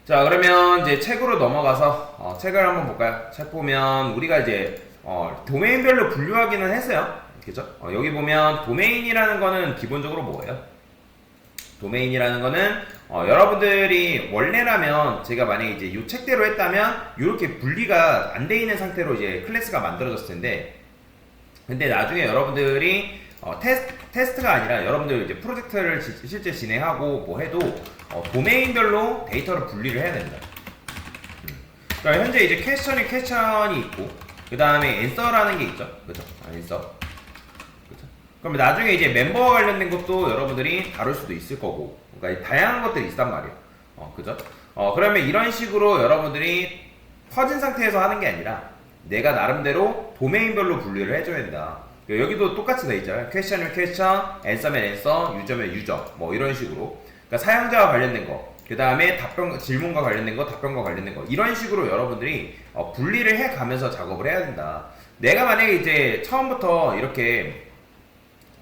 자, 그러면 이제 책으로 넘어가서 책을 한번 볼까요? 책 보면 우리가 이제 도메인별로 분류하기는 했어요. 그죠? 여기 보면 도메인이라는 거는 기본적으로 뭐예요? 도메인이라는 거는 여러분들이 원래라면 제가 만약에 이제 이 책대로 했다면 이렇게 분리가 안 돼 있는 상태로 이제 클래스가 만들어졌을 텐데, 근데 나중에 여러분들이 테스트가 아니라 여러분들 이제 프로젝트를 실제 진행하고 뭐 해도 도메인별로 데이터를 분리를 해야 된다. 그러니까 현재 이제 퀘스천이 있고 그 다음에 앤서라는 게 있죠. 그죠? 앤서. 그죠? 그럼 나중에 이제 멤버와 관련된 것도 여러분들이 다룰 수도 있을 거고, 그러니까 다양한 것들이 있단 말이에요. 그죠? 그러면 이런 식으로 여러분들이 퍼진 상태에서 하는 게 아니라 내가 나름대로 도메인별로 분류를 해줘야 된다. 여기도 똑같이 돼 있잖아요. 퀘스천이면 퀘스천, 앤서면 앤서, 유저면 유저, 뭐 이런 식으로. 그러니까 사용자와 관련된 거, 그 다음에 질문과 관련된 거, 답변과 관련된 거, 이런 식으로 여러분들이 분리를 해 가면서 작업을 해야 된다. 내가 만약에 이제 처음부터 이렇게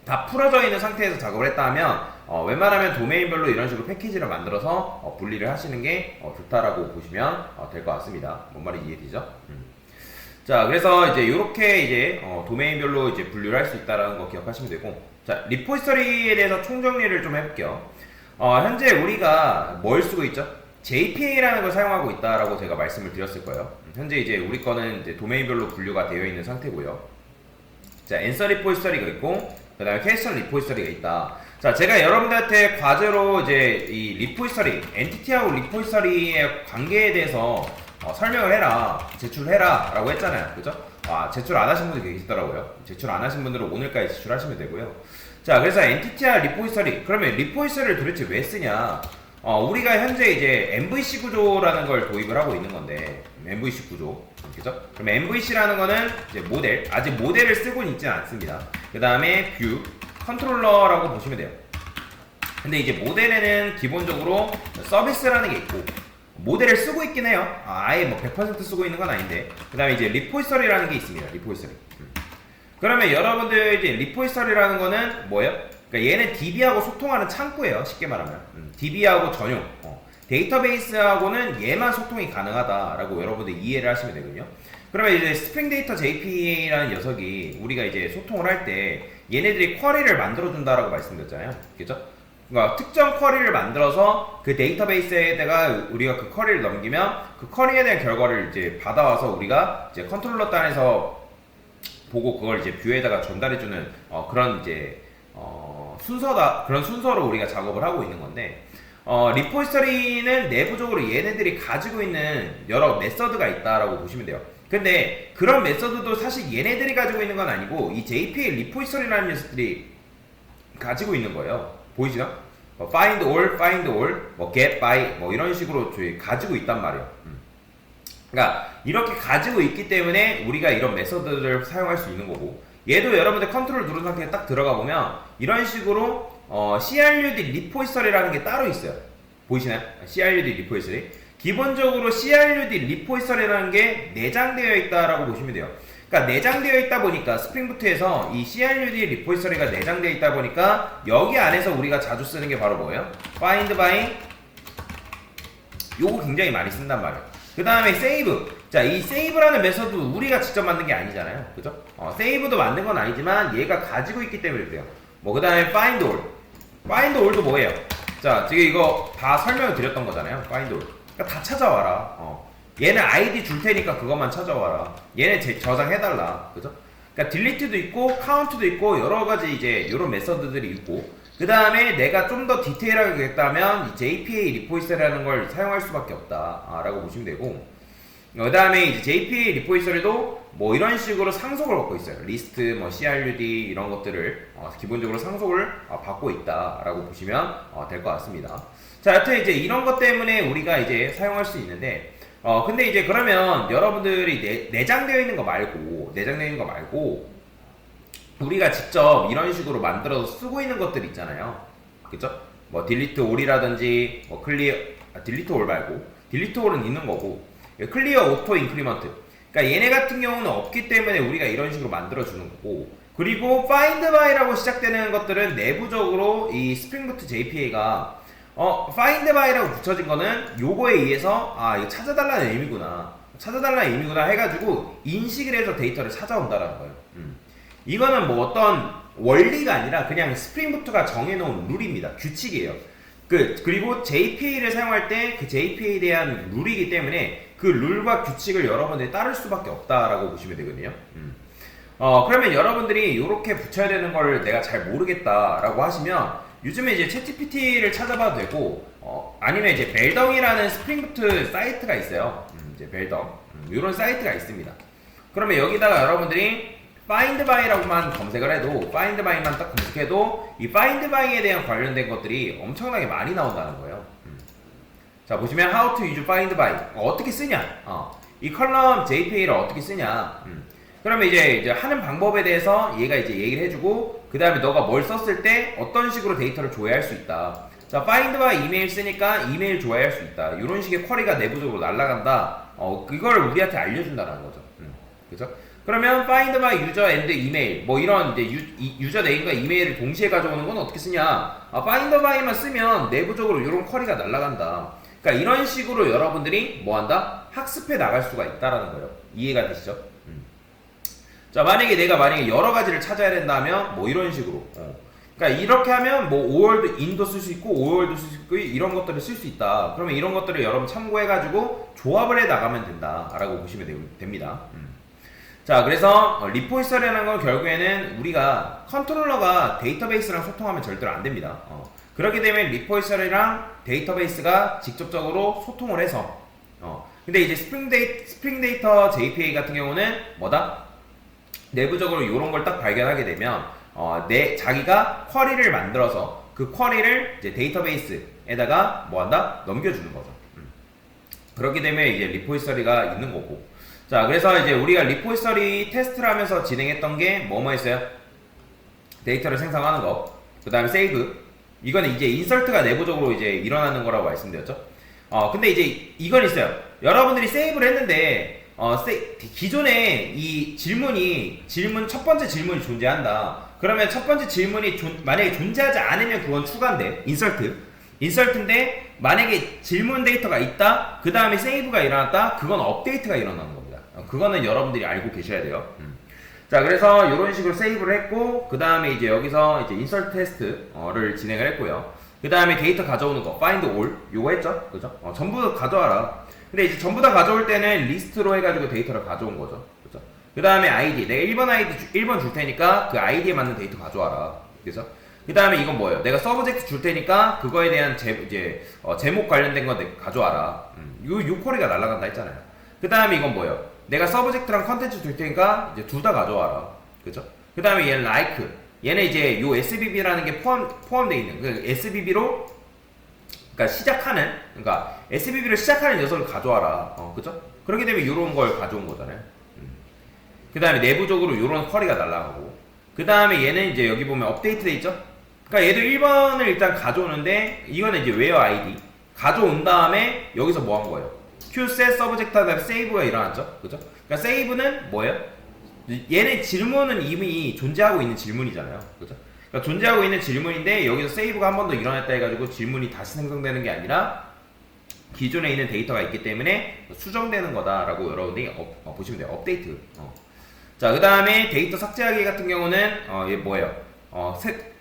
다 풀어져 있는 상태에서 작업을 했다 하면 웬만하면 도메인별로 이런 식으로 패키지를 만들어서 분리를 하시는 게 좋다라고 보시면 될 것 같습니다. 뭔 말인지 이해되죠? 자, 그래서 이제 이렇게 이제 도메인별로 이제 분류를 할 수 있다라는 거 기억하시면 되고, 자, 리포지터리에 대해서 총정리를 좀 해볼게요. 현재 우리가 뭘 쓰고 있죠? JPA라는 걸 사용하고 있다라고 제가 말씀을 드렸을 거예요. 현재 이제 우리 거는 이제 도메인별로 분류가 되어 있는 상태고요. 자, 앤서 리포지터리가 있고, 그 다음에 퀘스천 리포지터리가 있다. 자, 제가 여러분들한테 과제로 이제 이 리포지터리, 엔티티하고 리포지터리의 관계에 대해서 설명을 해라, 제출해라 라고 했잖아요. 그죠? 제출 안 하신 분들이 계시더라고요. 제출 안 하신 분들은 오늘까지 제출하시면 되고요. 자, 그래서 엔티티와 리포지터리, 그러면 리포지터리를 도대체 왜 쓰냐? 우리가 현재 이제 MVC 구조라는 걸 도입을 하고 있는 건데, MVC 구조, 그죠? 그럼 MVC라는 거는 이제 모델, 아직 모델을 쓰고는 있지는 않습니다. 그 다음에 뷰, 컨트롤러라고 보시면 돼요. 근데 이제 모델에는 기본적으로 서비스라는 게 있고, 모델을 쓰고 있긴 해요. 아예 뭐 100% 쓰고 있는 건 아닌데, 그 다음에 이제 리포지터리라는 게 있습니다. 리포지터리. 그러면 여러분들 이제 리포지터리라는 거는 뭐예요? 그러니까 얘는 DB하고 소통하는 창구예요. 쉽게 말하면. DB하고 전용. 데이터베이스하고는 얘만 소통이 가능하다라고 여러분들 이해를 하시면 되거든요. 그러면 이제 스프링 데이터 JPA라는 녀석이 우리가 이제 소통을 할 때 얘네들이 쿼리를 만들어준다라고 말씀드렸잖아요. 그죠? 그러니까 특정 쿼리를 만들어서 그 데이터베이스에다가 우리가 그 쿼리를 넘기면 그 쿼리에 대한 결과를 이제 받아와서 우리가 이제 컨트롤러 단에서 보고 그걸 이제 뷰에다가 전달해주는 그런 이제 그런 순서로 우리가 작업을 하고 있는 건데, 리포지터리는 내부적으로 얘네들이 가지고 있는 여러 메서드가 있다라고 보시면 돼요. 근데 그런 메서드도 사실 얘네들이 가지고 있는 건 아니고 이 JPA 리포지터리라는 녀석들이 가지고 있는 거예요. 보이시나? find all, 뭐 get by, 뭐 이런 식으로 저희 가지고 있단 말이에요. 그러니까 이렇게 가지고 있기 때문에 우리가 이런 메서드를 사용할 수 있는 거고, 얘도 여러분들 컨트롤 누른 상태에 딱 들어가 보면 이런 식으로 CRUD 리포지터리라는 게 따로 있어요. 보이시나요? CRUD 리포지터리. 기본적으로 CRUD 리포지터리라는 게 내장되어 있다라고 보시면 돼요. 그러니까 내장되어 있다 보니까 스프링부트에서 이 CRUD 리포지터리가 내장되어 있다 보니까 여기 안에서 우리가 자주 쓰는 게 바로 뭐예요? find by, 요거 굉장히 많이 쓴단 말이에요. 그 다음에 save. 자, 이 save라는 메서드 우리가 직접 만든 게 아니잖아요. 그죠? save도 만든 건 아니지만 얘가 가지고 있기 때문에 그래요. 뭐 그 다음에 find all. find all도 뭐예요? 자, 지금 이거 다 설명을 드렸던 거잖아요. find all. 그러니까 다 찾아와라. 얘는 아이디 줄 테니까 그것만 찾아와라. 얘네 저장해달라. 그죠? 그러니까 딜리트도 있고 카운트도 있고 여러 가지 이제 이런 메서드들이 있고, 그 다음에 내가 좀 더 디테일하게 하겠다면 JPA 리포지터리라는 걸 사용할 수밖에 없다라고 보시면 되고, 그 다음에 이제 JPA 리포지터리도 뭐 이런 식으로 상속을 받고 있어요. 리스트, 뭐 CRUD 이런 것들을 기본적으로 상속을 받고 있다라고 보시면 될 것 같습니다. 자, 여튼 이제 이런 것 때문에 우리가 이제 사용할 수 있는데, 근데 이제 그러면 여러분들이 내장되어 있는 거 말고 우리가 직접 이런 식으로 만들어서 쓰고 있는 것들 있잖아요. 그쵸? 뭐 딜리트 올이라든지 뭐 딜리트 올 말고 딜리트 올은 있는 거고, 클리어 오토 인크리먼트, 그러니까 얘네 같은 경우는 없기 때문에 우리가 이런 식으로 만들어 주는 거고, 그리고 find by라고 시작되는 것들은 내부적으로 이 스프링부트 JPA가 find by라고 붙여진 거는 요거에 의해서 이거 찾아달라는 의미구나. 찾아달라는 의미구나 해가지고 인식을 해서 데이터를 찾아온다라는 거예요. 이거는 뭐 어떤 원리가 아니라 그냥 스프링부트가 정해놓은 룰입니다. 규칙이에요. 그리고 JPA를 사용할 때 그 JPA에 대한 룰이기 때문에 그 룰과 규칙을 여러분들이 따를 수밖에 없다라고 보시면 되거든요. 그러면 여러분들이 이렇게 붙여야 되는 걸 내가 잘 모르겠다라고 하시면 요즘에 이제 챗GPT를 찾아봐도 되고 아니면 이제 벨덩이라는 스프링부트 사이트가 있어요. 이제 벨덩 이런 사이트가 있습니다. 그러면 여기다가 여러분들이 find by라고만 검색을 해도 find by만 딱 검색해도 이 find by에 대한 관련된 것들이 엄청나게 많이 나온다는 거예요. 자 보시면 how to use find by 어떻게 쓰냐 이 컬럼 JPA를 어떻게 쓰냐 그러면 이제 하는 방법에 대해서 얘가 이제 얘기를 해주고 그 다음에 너가 뭘 썼을 때 어떤 식으로 데이터를 조회할 수 있다. 자 find by 이메일 쓰니까 이메일 조회할 수 있다. 이런 식의 쿼리가 내부적으로 날아간다. 그걸 우리한테 알려준다는 거죠. 그죠? 그러면 find by user and email 뭐 이런 이제 유저 네임과 이메일을 동시에 가져오는 건 어떻게 쓰냐? find by만 쓰면 내부적으로 이런 쿼리가 날아간다. 그러니까 이런 식으로 여러분들이 뭐 한다? 학습해 나갈 수가 있다라는 거예요. 이해가 되시죠? 자 내가 여러 가지를 찾아야 된다면 뭐 이런 식으로 그러니까 이렇게 하면 뭐 5월드 인도 쓸 수 있고 5월도 쓸 수 있고 이런 것들을 쓸 수 있다. 그러면 이런 것들을 여러분 참고해 가지고 조합을 해 나가면 된다라고 보시면 됩니다. 자 그래서 리포지터리라는 건 결국에는 우리가 컨트롤러가 데이터베이스랑 소통하면 절대로 안 됩니다. 그렇기 때문에 리포지터리랑 데이터베이스가 직접적으로 소통을 해서 근데 이제 스프링 데이터 JPA 같은 경우는 뭐다? 내부적으로 이런 걸 딱 발견하게 되면 자기가 쿼리를 만들어서 그 쿼리를 이제 데이터베이스에다가 뭐한다? 넘겨주는 거죠. 그렇기 때문에 이제 리포지터리가 있는 거고. 자 그래서 이제 우리가 리포지터리 테스트를 하면서 진행했던 게 뭐였어요? 데이터를 생성하는 거, 그 다음에 세이브. 이거는 이제 인설트가 내부적으로 이제 일어나는 거라고 말씀드렸죠. 근데 이제 이건 있어요. 여러분들이 세이브를 했는데 기존에 이 첫 번째 질문이 존재한다. 그러면 첫 번째 질문이 만약에 존재하지 않으면 그건 추가인데 인설트인데 만약에 질문 데이터가 있다. 그 다음에 세이브가 일어났다. 그건 업데이트가 일어나는 겁니다. 그거는 여러분들이 알고 계셔야 돼요. 자 그래서 이런 식으로 세이브를 했고 그 다음에 이제 여기서 이제 인설트 테스트를 진행을 했고요. 그 다음에 데이터 가져오는 거 find all 요거 했죠. 그죠? 전부 가져와라. 근데 이제 전부 다 가져올 때는 리스트로 해가지고 데이터를 가져온 거죠. 그죠? 그 다음에 ID. 내가 1번 ID 1번 줄 테니까 그 ID에 맞는 데이터 가져와라. 그죠? 그 다음에 이건 뭐예요? 내가 서브젝트 줄 테니까 그거에 대한 제목 관련된 거 가져와라. 요 쿼리가 날아간다 했잖아요. 그 다음에 이건 뭐예요? 내가 서브젝트랑 컨텐츠 줄 테니까 이제 둘 다 가져와라. 그죠? 그 다음에 얘는 like. 얘는 이제 요 SBB라는 게 포함되어 있는 그 SBB로 그러니까 SBB를 시작하는 녀석을 가져와라. 그죠? 그렇게 되면 이런 걸 가져온 거잖아요. 그 다음에 내부적으로 이런 쿼리가 날아가고. 그 다음에 얘는 이제 여기 보면 업데이트 돼 있죠? 그러니까 얘도 1번을 일단 가져오는데, 이거는 이제 where ID. 가져온 다음에 여기서 뭐 한 거예요? qset subject 하다가 save가 일어났죠? 그죠? 그러니까 save는 뭐예요? 얘네 질문은 이미 존재하고 있는 질문이잖아요. 그죠? 그러니까 존재하고 있는 질문인데 여기서 세이브가 한 번 더 일어났다 해가지고 질문이 다시 생성되는 게 아니라 기존에 있는 데이터가 있기 때문에 수정되는 거다라고 여러분들이 보시면 돼요. 업데이트. 자, 그 다음에 데이터 삭제하기 같은 경우는 얘 뭐예요?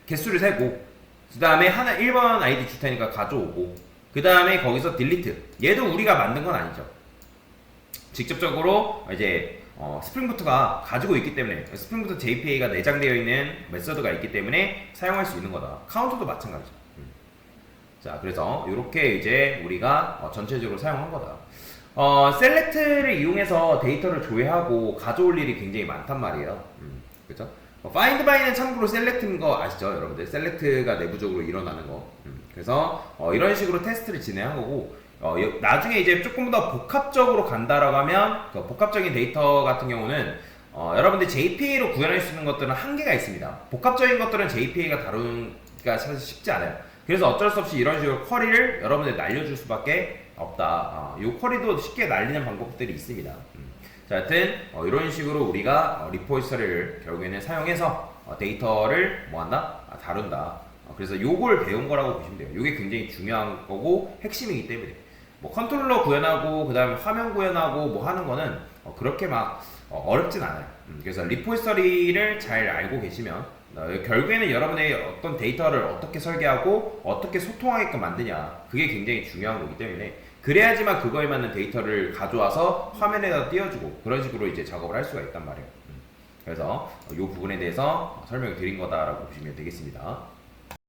개수를 세고 그 다음에 1번 아이디 줄 테니까 가져오고 그 다음에 거기서 딜리트. 얘도 우리가 만든 건 아니죠. 직접적으로 이제 스프링부트가 가지고 있기 때문에 스프링부트 JPA가 내장되어 있는 메서드가 있기 때문에 사용할 수 있는 거다. 카운터도 마찬가지죠. 자, 그래서 이렇게 이제 우리가 전체적으로 사용한 거다. 셀렉트를 이용해서 데이터를 조회하고 가져올 일이 굉장히 많단 말이에요. 그죠? find by는 참고로 셀렉트인 거 아시죠? 여러분들 셀렉트가 내부적으로 일어나는 거. 그래서 이런 식으로 테스트를 진행한 거고 나중에 이제 조금 더 복합적으로 간다라고 하면 그 복합적인 데이터 같은 경우는 여러분들 JPA로 구현할 수 있는 것들은 한계가 있습니다. 복합적인 것들은 JPA가 다루기가 사실 쉽지 않아요. 그래서 어쩔 수 없이 이런 식으로 쿼리를 여러분들 날려줄 수밖에 없다. 이 쿼리도 쉽게 날리는 방법들이 있습니다. 자, 하여튼 이런 식으로 우리가 리포지터리를 결국에는 사용해서 데이터를 뭐한다? 다룬다. 그래서 요걸 배운 거라고 보시면 돼요. 요게 굉장히 중요한 거고 핵심이기 때문에 뭐 컨트롤러 구현하고 그 다음에 화면 구현하고 뭐 하는 거는 그렇게 막 어렵진 않아요. 그래서 리포지터리를 잘 알고 계시면 결국에는 여러분의 어떤 데이터를 어떻게 설계하고 어떻게 소통하게끔 만드냐 그게 굉장히 중요한 거기 때문에 그래야지만 그거에 맞는 데이터를 가져와서 화면에다 띄워주고 그런 식으로 이제 작업을 할 수가 있단 말이에요. 그래서 이 부분에 대해서 설명을 드린 거다라고 보시면 되겠습니다.